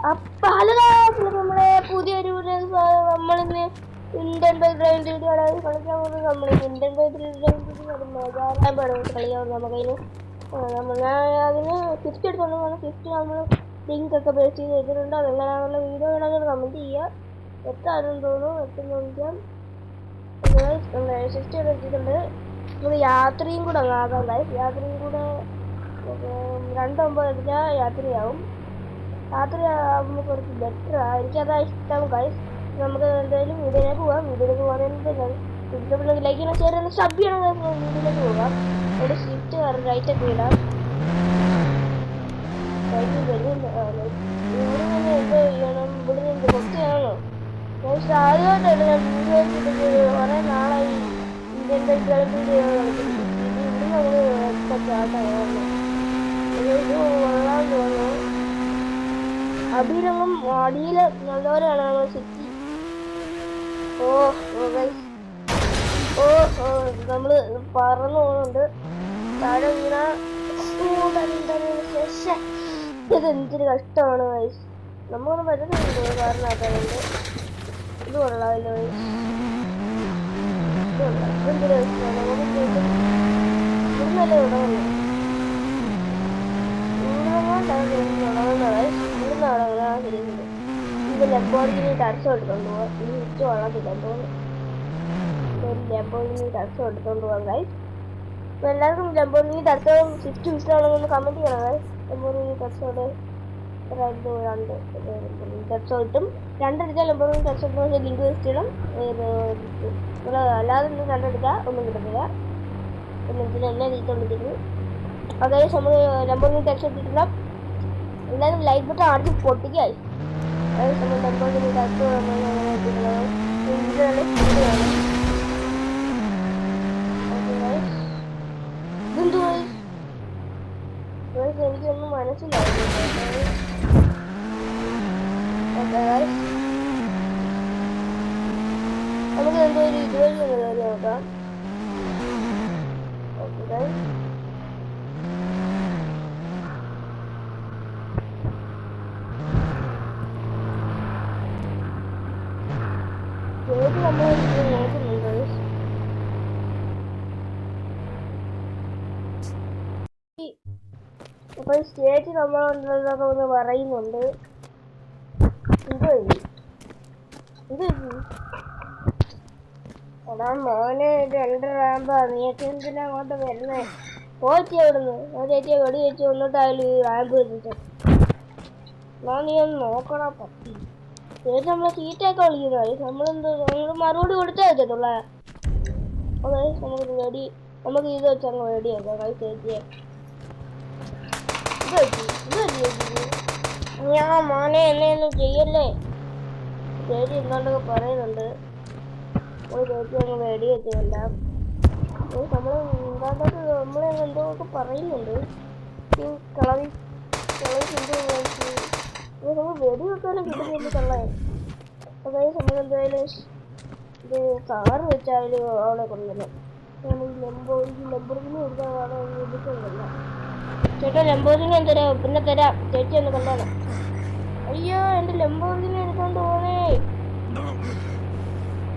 അപ്പൊ ഹലോ നമ്മളെ പുതിയൊരു നമ്മളിന്ന് ഇന്ത്യൻ ബൈക്ക് കളിക്കാൻ പോകുന്നത്. നമ്മൾ ഇന്ത്യൻ ബൈക്ക് കളിയാവും നമുക്കതിന് അതിന് ഗിഫ്റ്റ് എടുത്തോണ്ട് പോകുന്ന ഗിഫ്റ്റ് നമ്മൾ ലിങ്ക് ഒക്കെ പേസ്റ്റ് ചെയ്ത് വെച്ചിട്ടുണ്ട്. അതെങ്ങനെയാണെന്നുള്ള വീഡിയോ വേണമെങ്കിൽ കമന്റ് ചെയ്യുക. എത്താനും തോന്നും എത്തുന്ന ഗിഫ്റ്റ് വെച്ചിട്ടുണ്ട്. നമ്മൾ യാത്രയും കൂടെ ആകാം. യാത്രയും കൂടെ 2.9 എടുത്താൽ യാത്രയാവും. രാത്രി ആകുമ്പോൾ കുറച്ച് ബെറ്റർ എനിക്കതാ ഇഷ്ടം ഗൈസ്. നമുക്ക് എന്തായാലും വീഡിയോയിലേക്ക് പോകാം. വീഡിയോയിലേക്ക് പോകുന്നതിന് ലൈക്ക് ചെയ്യണം, ഷെയർ ചെയ്യണം, സബ് ചെയ്യണം. വീഡിയോയിലേക്ക് പോകാം. ഒരു ഷിഫ്റ്റ് റൈറ്റ് ഒക്കെ ഇടാം. എൻജോയ് ചെയ്യണം. ഇവിടെ നിന്ന് കൊച്ചാണോ ആദ്യമായിട്ടാണ് ഞാൻ വീഡിയോ കുറേ നാളായി ഇന്ത്യൻ ബൈക്ക് വീഡിയോ കളിക്കുന്നത്. ഇവിടെ നമ്മൾ ചാട്ടാണ് ഇത് കൊള്ളാൻ തോന്നുന്നു. അഭിരംഗം അടിയില് നല്ലവരാണ് നമ്മൾ സിറ്റി. നമ്മള് പറന്നു പോകുന്നുണ്ട്. താഴെ വീണ ഇതെന്തൊരു കഷ്ടമാണ് വയസ്സ്. നമ്മളൊന്നും പറ്റുന്നുണ്ട് കാരണമാക്കാനുണ്ട്. ഇത് കൊള്ളാമല്ലോ വയസ്സ്. ഇതെന്തൊരു കഷ്ടമാണ്. നമുക്ക് ഇവിടുന്നല്ലേ തുടങ്ങുന്നു. ഇത് ലംബോർഗിനി ടച്ച് എടുത്തോണ്ട് പോവാം. ഈ ഹിറ്റ് കൊള്ളത്തില്ല തോന്നുന്നു. ലംബോർഗിനി ടച്ച് എടുത്തോണ്ട് പോവാം ഗൈസ്. അപ്പൊ എല്ലാവർക്കും ലംബോർഗിനി ടച്ച് സ്വിഫ്റ്റ് ഇഷ്ടമാണെന്ന് കമന്റ് ചെയ്യണം ഗൈസ്. ലംബോർഗിനി ടച്ചോട് ടച്ച് കിട്ടും. രണ്ടെടുത്താൽ ലംബോർഗിനി ടച്ച് എടുക്കുന്ന ലിങ്ക് വെസ്റ്റ് ഇടും. അല്ലാതെ രണ്ടെടുത്താൽ ഒന്നും കിട്ടത്തില്ല. പിന്നെ എന്നെ നീക്കൊണ്ടിരിക്കുന്നു. അതായത് നമ്മൾ ലംബോർഗിനി ടച്ച് എടുത്തിട്ടില്ല. എല്ലാവരും ലൈക്ക് ബട്ടൺ ആദ്യം പൊട്ടിക്കായി. അതായത് നമ്മൾ ലംബോർഗിനി ടച്ച് എനിക്കൊന്നും മനസ്സിലാവുന്നില്ല. നമുക്ക് എന്തോ ഒരു ഇതുവഴി ഒന്ന് കയറി നോക്കാം. ഓക്കെ നമ്മൾ നോക്കുന്നുണ്ട്. അപ്പൊ സ്റ്റേജ് നമ്മളൊക്കെ ഒന്ന് പറയുന്നുണ്ട്. എടാ മോനെ 2 റാമ്പാ. നീയൊക്കെ എന്തിനാ അങ്ങോട്ട് വരുന്നേ? പോച്ചി അവിടുന്ന് ചേച്ചിയെ വെടി വെച്ച് കൊണ്ടിട്ടായാലും ഈ റാമ്പ് വെച്ചിട്ട് നീ ഒന്ന് നോക്കണ പറ്റി. ചേച്ചി നമ്മളെ സീറ്റൊക്കെ വിളിക്കുന്നത്. നമ്മൾ മറുപടി കൊടുത്തേ വെച്ചിട്ടുള്ള. അതെ നമുക്ക് ഇത് വെച്ച് അങ്ങ് വെടി വെക്കാം ചേച്ചിയെ. ഞാൻ മോനെ എന്നെ ഒന്നും ചെയ്യല്ലേ. ചേച്ചി എന്താണ്ടൊക്കെ പറയുന്നുണ്ട്. ചേച്ചി അങ്ങ് വെടി വെച്ചതല്ല. നമ്മളെ എന്തൊക്കെ പറയുന്നുണ്ട്. കളവി നമ്മൾ വെടി വെക്കാനും കിട്ടുന്നില്ല തള്ളേ. അതായത് നമ്മളെന്തായാലും ഇത് കാറ് വെച്ചായാലും അവളെ കൊണ്ടുവന്നു. ലംബോർഗിനി എടുക്കാനാണ് എടുക്കുന്നില്ല. ചേട്ടാ ലംബോർഗിനി തരാം, പിന്നെ തരാം. ചേച്ചി ഒന്ന് കണ്ടാണ്. അയ്യോ എന്റെ ലംബോർഗിനി എടുത്തോണ്ട് പോണേ.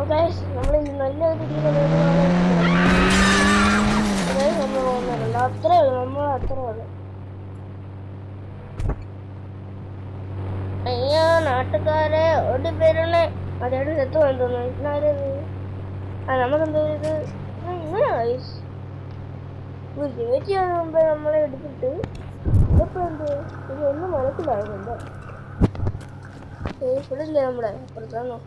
ഓക്കെ നമ്മൾ നല്ലൊരു രീതിയിൽ നമ്മൾ പോകുന്നുണ്ട്. അത്രേ ഉള്ളൂ. നമ്മൾ അത്രേ ഉള്ളൂ. അയ്യോ നാട്ടുകാരെ ഓടി വരണേ. അതോട് സെത്ത് വേണ്ടോന്നു നമുക്കെന്തോ ഇത് ചേച്ചി അതിന് മുമ്പേ നമ്മളെ എടുത്തിട്ട് ഇതിപ്പോ എന്തോ ഇതൊന്നും മനസ്സിലാകുന്നുണ്ട്. ഇവിടില്ലേ നമ്മുടെ അപ്പുറത്താണോ?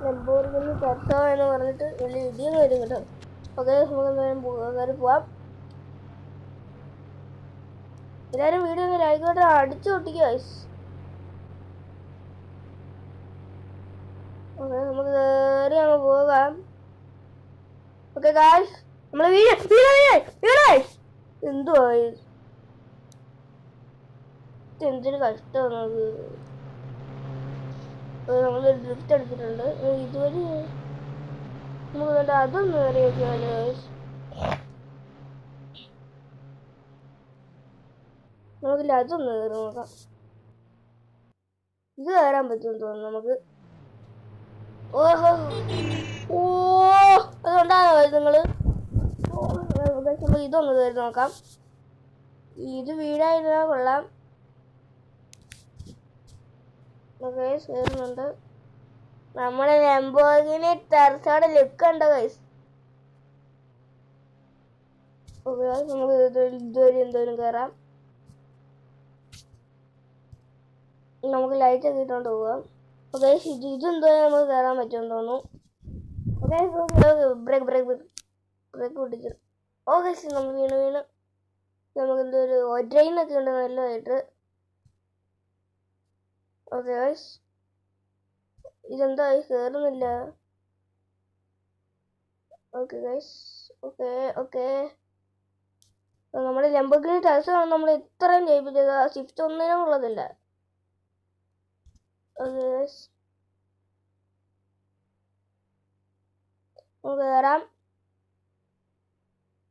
ലംബോർഗിനി ടച്ചോ എന്ന് പറഞ്ഞിട്ട് വലിയ ഇടിയൊന്നും വരും കേട്ടോ. ഓക്കെ നമുക്ക് എന്തായാലും കയറി പോവാം. എല്ലാവരും വീഡിയോ ഒന്ന് ലൈക്ക് ബട്ടൺ അടിച്ചു പൊട്ടിക്കുക. ഓക്കെ നമുക്ക് കയറി അങ്ങ് പോകാം. ഓക്കെ ഗായ്സ് നമ്മള് എന്തുവാ എന്തൊരു കഷ്ടമാണ്. നമ്മള് ഡ്രിഫ്റ്റ് എടുത്തിട്ടുണ്ട്. ഇതുവരെ നമുക്ക് അതൊന്നും കയറി വെക്കാമല്ലോ. നമുക്കില്ല അതൊന്ന് കയറി നോക്കാം. ഇത് കയറാൻ പറ്റുമെന്ന് തോന്നുന്നു നമുക്ക്. ഓഹോ ഓ അതുകൊണ്ടാണോ നിങ്ങള്? നമുക്ക് ഇതൊന്ന് കയറി നോക്കാം. ഇത് വീടായിരുന്നാ കൊള്ളാം. കയറുന്നുണ്ട്. നമ്മുടെ ലംബോർഗിനി ടെറസോടെ ലുക്ക് ഉണ്ടോ ഗൈസ്? നമുക്ക് ഇതുവരെ എന്തോരം കയറാം. നമുക്ക് ലൈറ്റ് ഒക്കെ ഇട്ടോണ്ട് പോവാം. ഓക്കെ ഇതെന്തോ നമുക്ക് കയറാൻ പറ്റുമെന്ന് തോന്നുന്നു. ബ്രേക്ക് ബ്രേക്ക് ബ്രേക്ക് പൊട്ടിച്ചു. ഓക്കെ നമ്മൾ വീണ് നമുക്ക് എന്തോ ഒരു ട്രെയിനൊക്കെ ഉണ്ട് നല്ലതായിട്ട്. ഓക്കെ ഗൈസ് ഇതെന്താ കയറുന്നില്ല. ഓക്കെ ഗൈസ് ഓക്കെ ഓക്കെ നമ്മുടെ ലംബോർഗിനി ടെറസാണ് നമ്മൾ ഇത്രയും ചെയ്യിപ്പിച്ചത്. സ്വിഫ്റ്റ് ഒന്നിനും ഉള്ളതില്ല. ഓക്കെ ഗൈസ് നമുക്ക്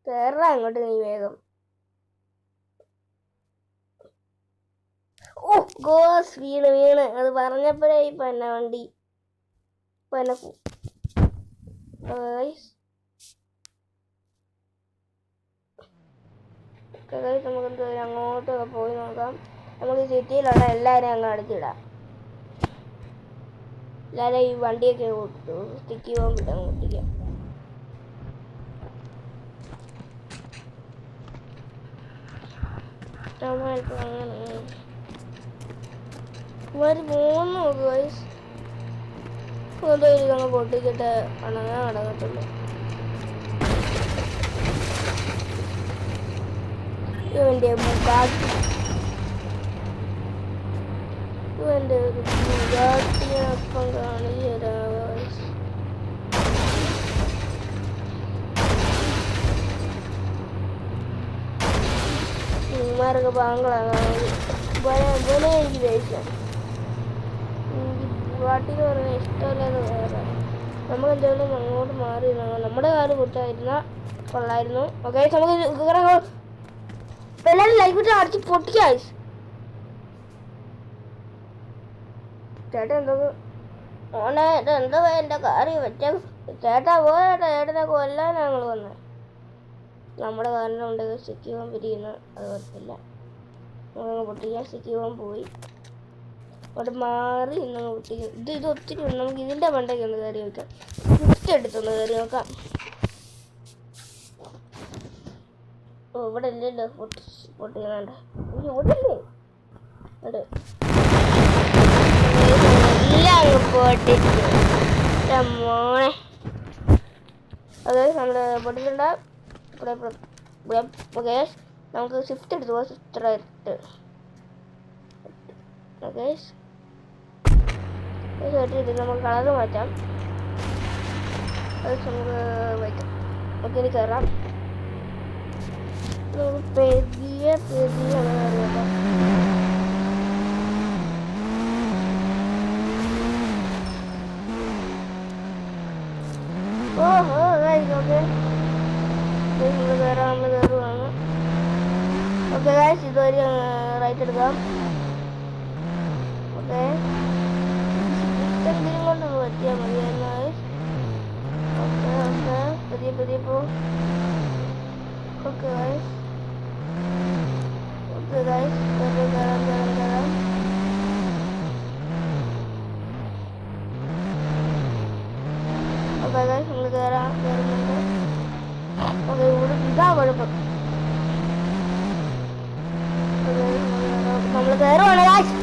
കയറാം അങ്ങോട്ട് നീ വേഗം. ഓ ഗോസ് വീണ് അത് പറഞ്ഞപ്പോഴേ ഇപ്പൊ എന്നാ വണ്ടി ഇപ്പൊ എന്നെ നമുക്ക് എന്തോ അങ്ങോട്ടൊക്കെ പോയി നോക്കാം. നമുക്ക് സിറ്റിയിലുള്ള എല്ലാവരെയും അങ്ങ് അടിച്ചിടാം. എല്ലാവരും ഈ വണ്ടിയൊക്കെ സ്റ്റിക്ക് പോകാൻ വിടാൻ കുട്ടിക്കാം. പോന്നു ഗൈസ് ഇതങ്ങ് പൊട്ടിച്ചിട്ട് അടങ്ങത്തുള്ളൂ. ഇവന്റെ ഒരു ബുഗാട്ടിനൊപ്പം കാണിച്ചതാ. ഇമാരൊക്കെ പാങ്കളാണ്. ഇവനെ എനിക്ക് ദേഷ്യം. ബുഗാട്ടിന്ന് പറഞ്ഞ ഇഷ്ടമല്ലാതെ വേറെ. നമുക്ക് എന്തെങ്കിലും അങ്ങോട്ട് മാറി നമ്മുടെ കാല് കുറ്റായിരുന്ന കൊള്ളായിരുന്നു. ഓക്കെ നമുക്ക് എല്ലാവരും ലൈഫ് ഇട്ട് അടിച്ച് പൊട്ടിക്കാ. ചേട്ടാ എന്തോ ഓനെ എന്തോ എൻ്റെ കാര്യം വെച്ച ചേട്ടാ പോയേട്ടാ. ചേട്ടനെ കൊല്ലാൻ ഞങ്ങൾ വന്നത്. നമ്മുടെ കാരണം ഉണ്ട് സ്റ്റിക്ക് പോകാൻ പിരിയുന്നു. അത് കുഴപ്പമില്ല. നമ്മളങ്ങ് പൊട്ടിക്കാൻ സ്റ്റിക്ക് പോകാൻ പോയി അവിടെ മാറി ഇന്നങ്ങ് പൊട്ടിക്കും. ഇത് ഒത്തിരി ഉണ്ട്. നമുക്ക് ഇതിൻ്റെ മണ്ടയ്ക്ക് ഒന്ന് കയറി വെക്കാം. ഗിഫ്റ്റ് എടുത്തൊന്ന് കയറി നോക്കാം. ഓ ഇവിടെ ഇല്ലല്ലോ പൊട്ടിക്കണണ്ട. ഇവിടില്ലേ അവിടെ എല്ലാം പൊട്ടിച്ചു മോനെ. അതായത് നമ്മൾ പൊട്ടിച്ചിട്ടുണ്ട്. ഓക്കെ നമുക്ക് സ്വിഫ്റ്റ് എടുത്തു പോകാം. സ്വിഫ്റ്റ് എടുത്ത് ഓക്കെ നമുക്ക് കളറ് മാറ്റാം. അത് നമുക്ക് വയ്ക്കാം. ഓക്കെ ഇനി കയറാം. പെരിയ കയറിയേക്കാം. ഓഹോ ഓക്കെ നമ്മൾ കയറുവാണ്. ഓക്കെ ഗൈസ് ഇതുവരെ റൈറ്റ് എടുക്കാം. ഓക്കെ എന്തെങ്കിലും കൊണ്ട് പറ്റിയാൽ മതിയായിരുന്നു. ഓക്കെ ഓക്കെ പതിയെ പോ. ഓക്കെ ഗൈസ് ഓക്കെ ഗൈസ് കയറാം. ഓക്കെ ഗൈസ് നമ്മൾ കയറുന്നുണ്ട്. ഓക്കെ ഇവിടെ ഇതാ കുഴപ്പം. നമ്മൾ കയറുവാണ് ഗൈസ്.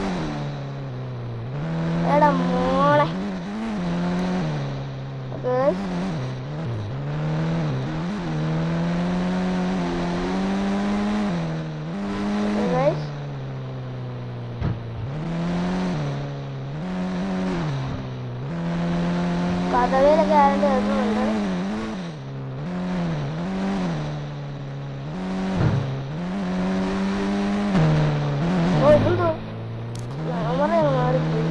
എടാ മോളെ ഓക്കെ കഥകളിലൊക്കെ ആരുടെ കേൾക്കുന്നുണ്ട്. ഓ ഇതെന്തോ ക്യാമറ മാറിപ്പോയി.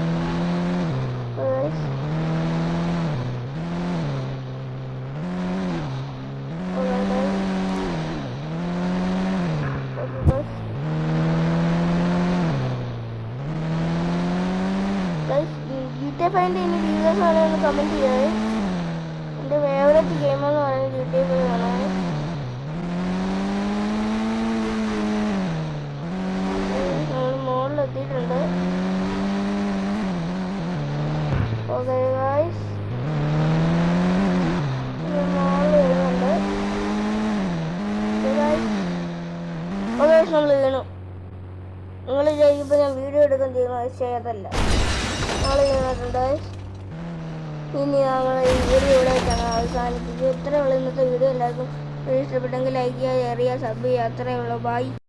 GTA 5 ഇനി വീഡിയോസ് ആണെങ്കിൽ ഒന്ന് കമൻറ്റ് ചെയ്യേ. എൻ്റെ ഫേവറേറ്റ് ഗെയിം എന്ന് പറയുന്നത് GTA 5 ആണ്. നമ്മൾ മുകളിലെത്തിയിട്ടുണ്ട്. ഓക്കെ ഗൈസ്, മുകളിൽ വരുന്നുണ്ട്. ഓക്കെ നമ്മൾ വീണു. നിങ്ങൾ ചെയ്യുമ്പോൾ ഞാൻ വീഡിയോ എടുക്കാൻ ചെയ്തല്ല, നമ്മൾ വീണിട്ടുണ്ട്. ഇനി നമ്മൾ ഈ വീഡിയോ ഇവിടെ വെച്ചാണ് അവസാനിപ്പിക്കുക. ഇത്രയുള്ള ഇന്നത്തെ വീഡിയോ എല്ലാവർക്കും ഇഷ്ടപ്പെട്ടെങ്കിൽ ലൈക്ക് ചെയ്യുക, ഷെയർ ചെയ്യുക, സബ് ചെയ്യുക. അത്രയേ ഉള്ളൂ. ബൈ.